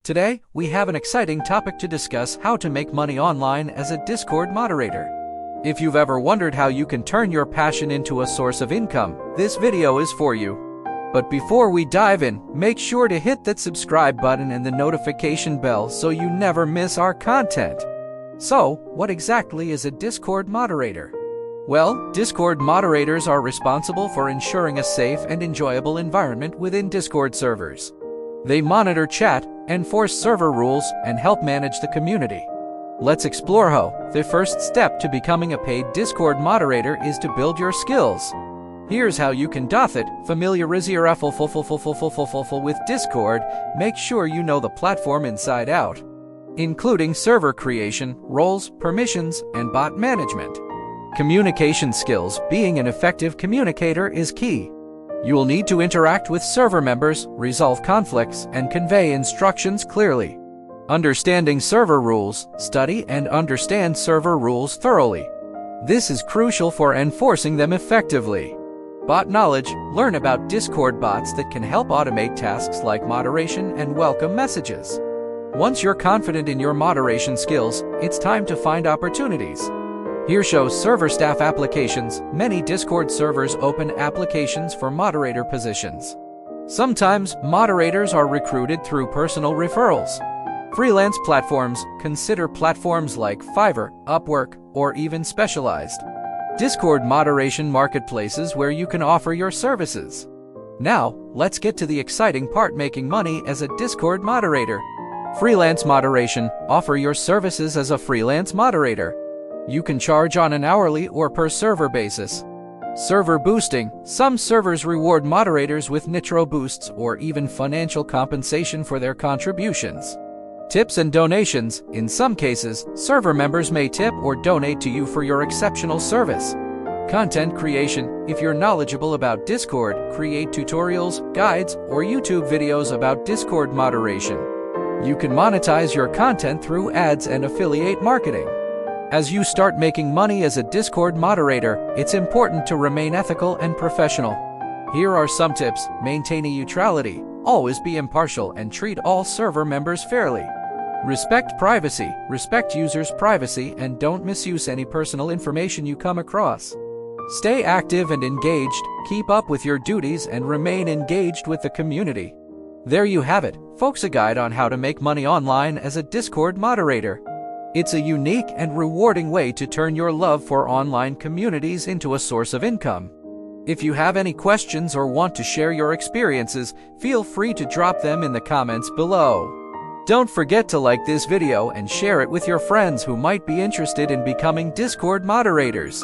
Today, we have an exciting topic to discuss: how to make money online as a Discord moderator. If you've ever wondered how you can turn your passion into a source of income, this video is for you. But before we dive in, make sure to hit that subscribe button and the notification bell so you never miss our content. So, what exactly is a Discord moderator? Well, Discord moderators are responsible for ensuring a safe and enjoyable environment within Discord servers. They monitor chat, enforce server rules, and help manage the community. Let's explore how. The first step to becoming a paid Discord moderator is to build your skills. Here's how you can do it. Familiarize yourself with Discord. Make sure you know the platform inside out, including server creation, roles, permissions, and bot management. Communication skills. Being an effective communicator is key. You will need to interact with server members, resolve conflicts, and convey instructions clearly. Understanding server rules. Study and understand server rules thoroughly. This is crucial for enforcing them effectively. Bot knowledge. Learn about Discord bots that can help automate tasks like moderation and welcome messages. Once you're confident in your moderation skills, it's time to find opportunities. Here shows server staff applications. Many Discord servers open applications for moderator positions. Sometimes, moderators are recruited through personal referrals. Freelance platforms. Consider platforms like Fiverr, Upwork, or even Specialized Discord moderation marketplaces where you can offer your services. Now, let's get to the exciting part: making money as a Discord moderator. Freelance moderation. Offer your services as a freelance moderator. You can charge on an hourly or per server basis. Server boosting. Some servers reward moderators with nitro boosts or even financial compensation for their contributions. Tips and donations. In some cases, server members may tip or donate to you for your exceptional service. Content creation. If you're knowledgeable about Discord, create tutorials, guides, or YouTube videos about Discord moderation. You can monetize your content through ads and affiliate marketing. As you start making money as a Discord moderator, it's important to remain ethical and professional. Here are some tips. Maintain neutrality. Always be impartial and treat all server members fairly. Respect privacy. Respect users' privacy and don't misuse any personal information you come across. Stay active and engaged. Keep up with your duties and remain engaged with the community. There you have it, folks, a guide on how to make money online as a Discord moderator. It's a unique and rewarding way to turn your love for online communities into a source of income. If you have any questions or want to share your experiences, feel free to drop them in the comments below. Don't forget to like this video and share it with your friends who might be interested in becoming Discord moderators.